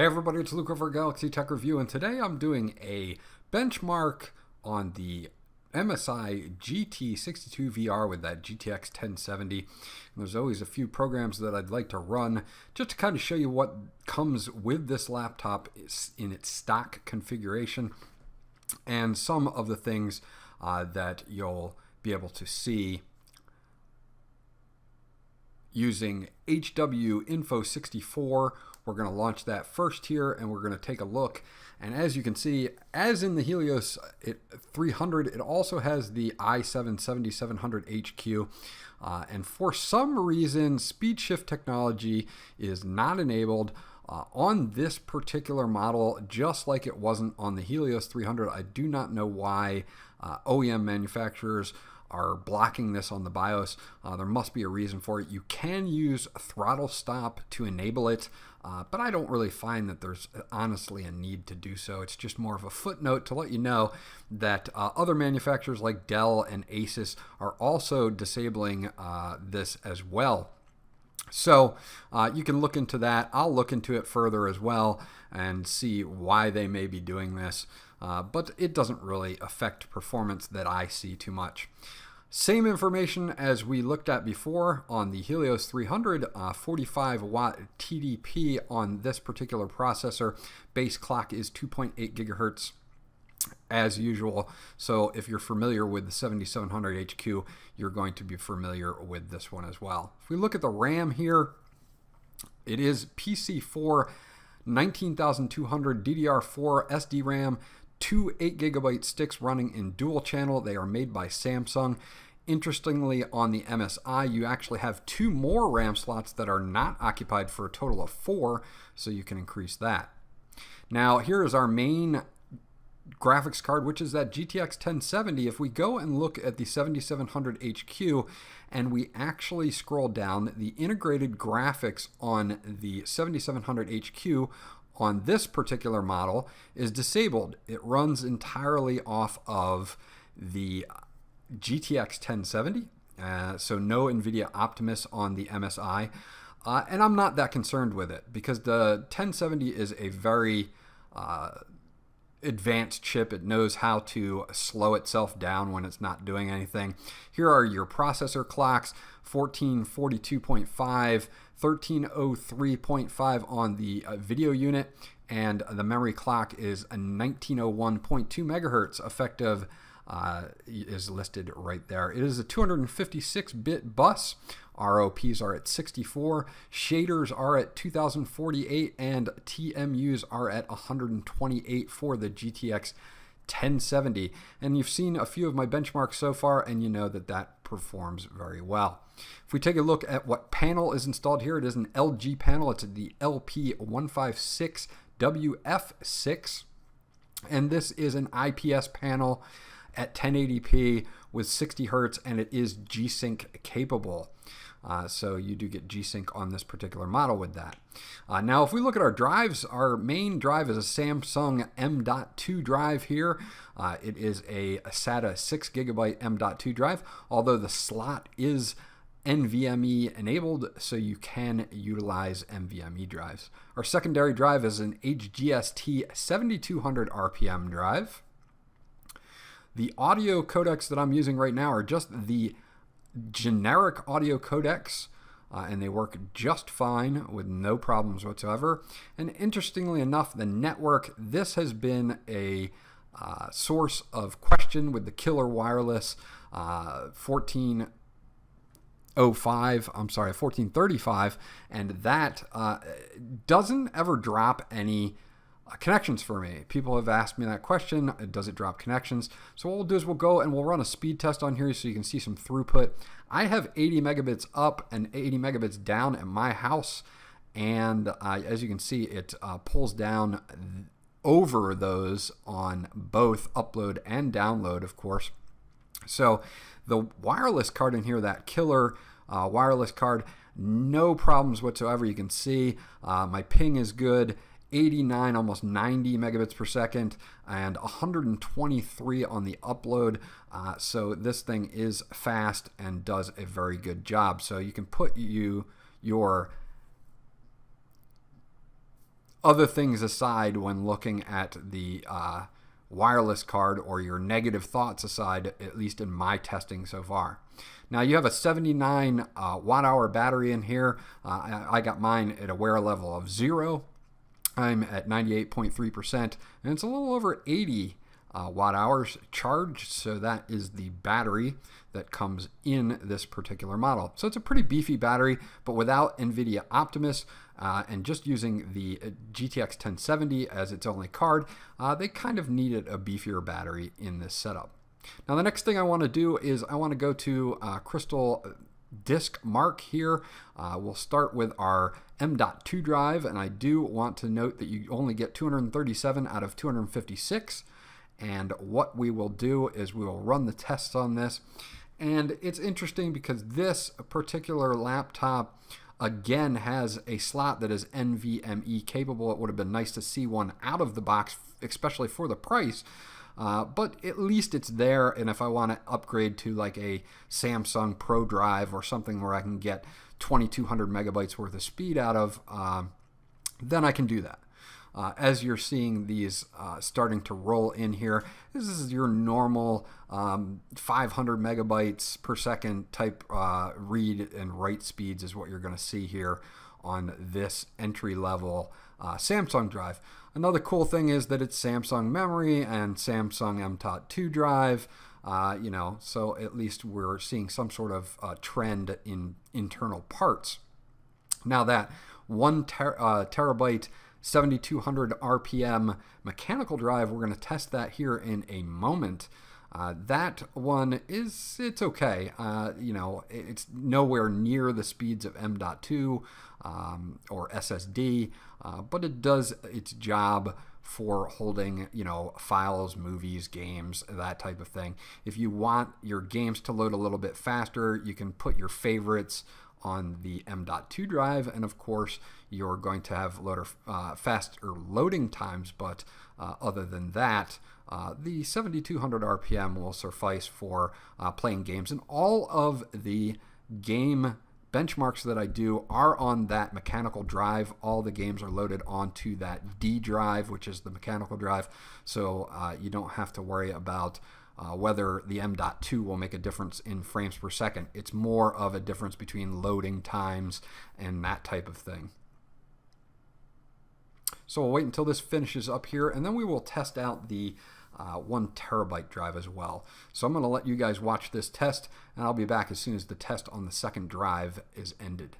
Hey everybody, it's Luke over at Galaxy Tech Review, and today I'm doing a benchmark on the MSI GT62VR with that GTX 1070. And there's always a few programs that I'd like to run just to kind of show you what comes with this laptop in its stock configuration and some of the things that you'll be able to see using HW Info 64. We're going to launch that first here, and we're going to take a look. And as you can see, as in the Helios 300, it also has the i7 7700HQ. And for some reason, speed shift technology is not enabled on this particular model, just like it wasn't on the Helios 300. I do not know why OEM manufacturers are blocking this on the BIOS. There must be a reason for it. You can use throttle stop to enable it, but I don't really find that there's honestly a need to do so. It's just more of a footnote to let you know that other manufacturers like Dell and Asus are also disabling this as well. So you can look into that. I'll look into it further as well and see why they may be doing this. But it doesn't really affect performance that I see too much. Same information as we looked at before on the Helios 300, 45 watt TDP on this particular processor. Base clock is 2.8 gigahertz as usual. So if you're familiar with the 7700 HQ, you're going to be familiar with this one as well. If we look at the RAM here, it is PC4 19200 DDR4 SDRAM, two 8GB sticks running in dual channel. They are made by Samsung. Interestingly, on the MSI, you actually have two more RAM slots that are not occupied for a total of 4, so you can increase that. Now, here is our main graphics card, which is that GTX 1070. If we go and look at the 7700 HQ and we actually scroll down, the integrated graphics on the 7700 HQ on this particular model is disabled. It runs entirely off of the GTX 1070, so no NVIDIA Optimus on the MSI, and I'm not that concerned with it because the 1070 is a very advanced chip. It knows how to slow itself down when it's not doing anything. Here are your processor clocks: 1442.5, 1303.5 on the video unit, and the memory clock is a 1901.2 megahertz. Effective is listed right there. It is a 256-bit bus. ROPs are at 64, shaders are at 2048, and TMUs are at 128 for the GTX 1070. And you've seen a few of my benchmarks so far, and you know that that performs very well. If we take a look at what panel is installed here, it is an LG panel. It's the LP156WF6, and this is an IPS panel at 1080p with 60 hertz, and it is G-Sync capable. So you do get G-Sync on this particular model with that. Now, if we look at our drives, our main drive is a Samsung M.2 drive here. It is a SATA 6GB M.2 drive, although the slot is NVMe enabled, so you can utilize NVMe drives. Our secondary drive is an HGST 7200 RPM drive. The audio codecs that I'm using right now are just the generic audio codecs, and they work just fine with no problems whatsoever. And interestingly enough, the network, this has been a source of question with the killer wireless 1435, and that doesn't ever drop any connections for me. People have asked me that question: does it drop connections? So what we'll do is we'll go and we'll run a speed test on here so you can see some throughput. I have 80 megabits up and 80 megabits down at my house, and as you can see, it pulls down over those on both upload and download, of course. So the wireless card in here, that killer wireless card, no problems whatsoever. You can see my ping is good, 89, almost 90 megabits per second, and 123 on the upload. So this thing is fast and does a very good job. So you can put your other things aside, when looking at the wireless card, or your negative thoughts aside, at least in my testing so far. Now you have a 79 watt hour battery in here. I got mine at a wear level of 0. I'm at 98.3%, and it's a little over 80 watt hours charged, so that is the battery that comes in this particular model. So it's a pretty beefy battery, but without NVIDIA Optimus and just using the GTX 1070 as its only card, they kind of needed a beefier battery in this setup. Now the next thing I want to do is I want to go to Crystal Disk Mark here. We'll start with our M.2 drive, and I do want to note that you only get 237 out of 256. And what we will do is we will run the tests on this. And it's interesting because this particular laptop again has a slot that is NVMe capable. It would have been nice to see one out of the box, especially for the price. But at least it's there, and if I want to upgrade to like a Samsung Pro Drive or something where I can get 2200 megabytes worth of speed out of, then I can do that. As you're seeing these starting to roll in here, this is your normal 500 megabytes per second type read and write speeds is what you're going to see here on this entry level Samsung drive. Another cool thing is that it's Samsung memory and Samsung M.2 drive, so at least we're seeing some sort of trend in internal parts. Now that 1 terabyte 7200 RPM mechanical drive, we're going to test that here in a moment. That one it's okay. It's nowhere near the speeds of M.2 or SSD, but it does its job for holding, files, movies, games, that type of thing. If you want your games to load a little bit faster, you can put your favorites on the M.2 drive, and of course you're going to have faster loading times, but other than that, the 7200 RPM will suffice for playing games, and all of the game benchmarks that I do are on that mechanical drive. All the games are loaded onto that D drive, which is the mechanical drive, so you don't have to worry about whether the M.2 will make a difference in frames per second. It's more of a difference between loading times and that type of thing. So we'll wait until this finishes up here, and then we will test out the 1 terabyte drive as well. So I'm going to let you guys watch this test, and I'll be back as soon as the test on the second drive is ended.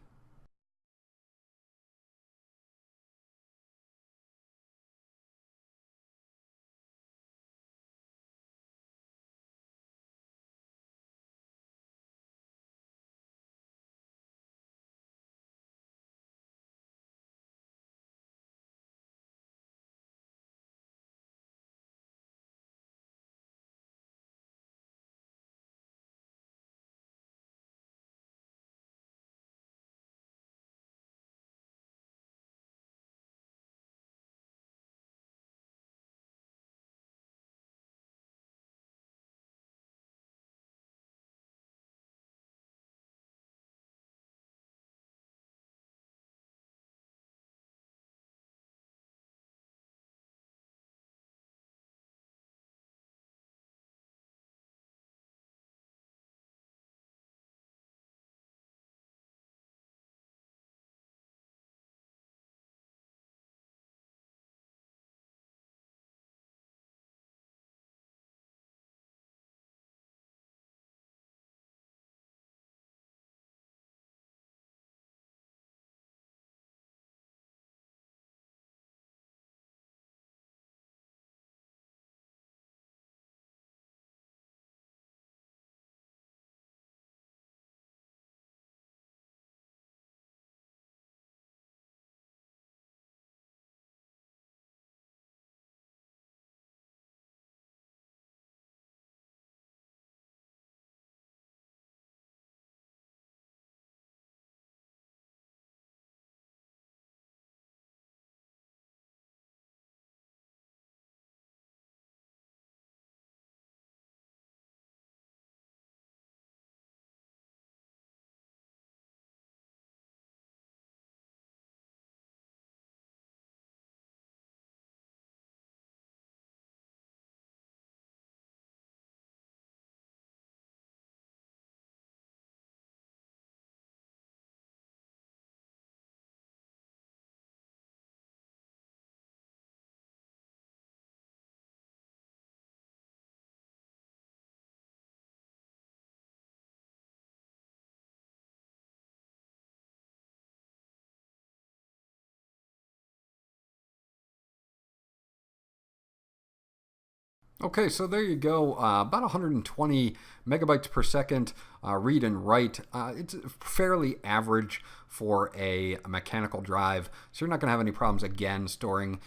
Okay, so there you go, about 120 megabytes per second read and write. It's fairly average for a mechanical drive, so you're not going to have any problems again storing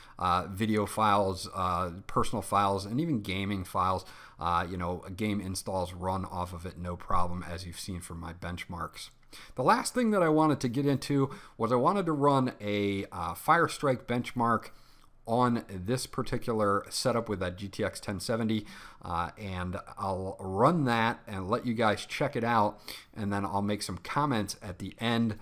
video files, personal files, and even gaming files. Game installs run off of it no problem, as you've seen from my benchmarks. The last thing that I wanted to get into was I wanted to run a Firestrike benchmark on this particular setup with that GTX 1070, and I'll run that and let you guys check it out, and then I'll make some comments at the end.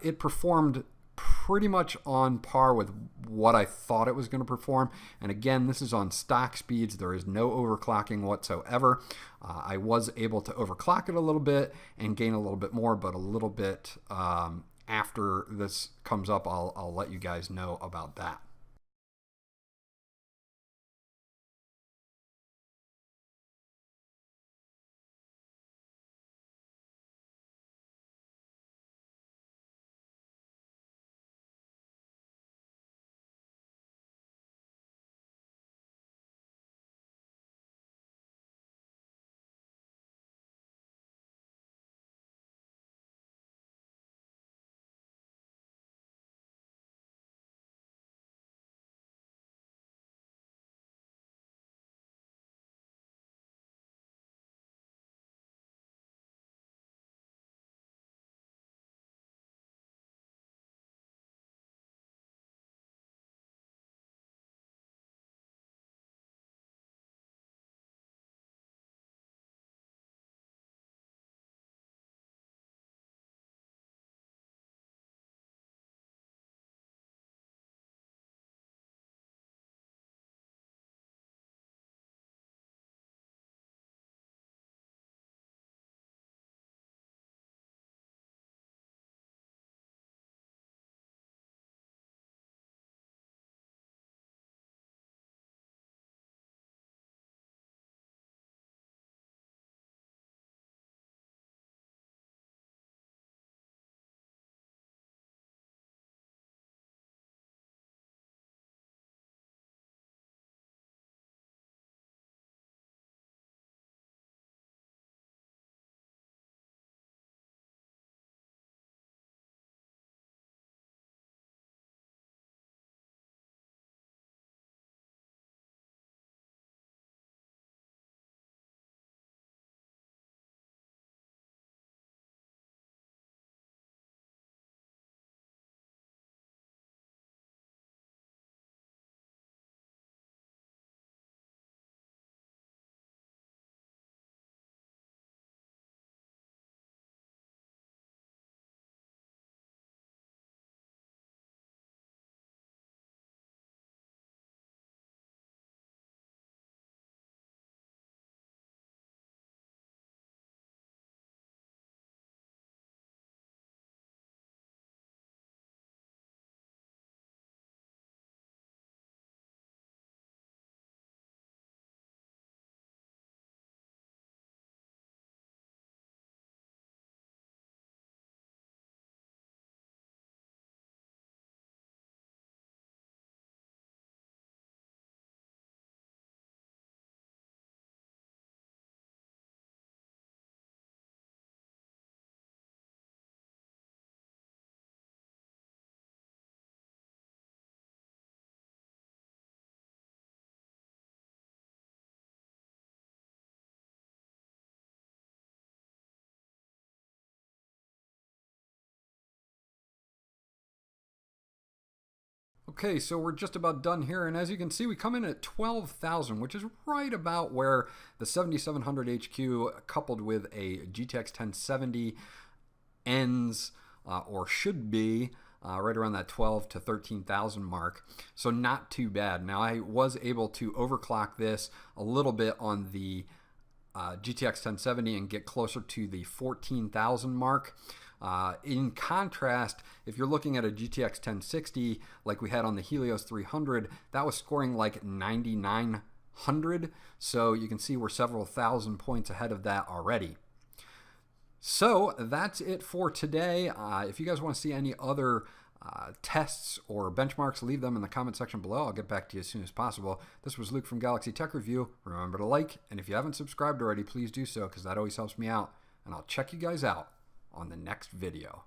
It performed pretty much on par with what I thought it was going to perform, and again, this is on stock speeds. There is no overclocking whatsoever. I was able to overclock it a little bit and gain a little bit more, but a little bit after this comes up, I'll let you guys know about that. Okay, so we're just about done here, and as you can see, we come in at 12,000, which is right about where the 7700 HQ coupled with a GTX 1070 ends, or should be, right around that 12 to 13,000 mark. So not too bad. Now, I was able to overclock this a little bit on the GTX 1070 and get closer to the 14,000 mark. In contrast, if you're looking at a GTX 1060 like we had on the Helios 300, that was scoring like 9,900. So you can see we're several thousand points ahead of that already. So that's it for today. If you guys want to see any other tests or benchmarks, leave them in the comment section below. I'll get back to you as soon as possible. This was Luke from Galaxy Tech Review. Remember to like, and if you haven't subscribed already, please do so, because that always helps me out. And I'll check you guys out on the next video.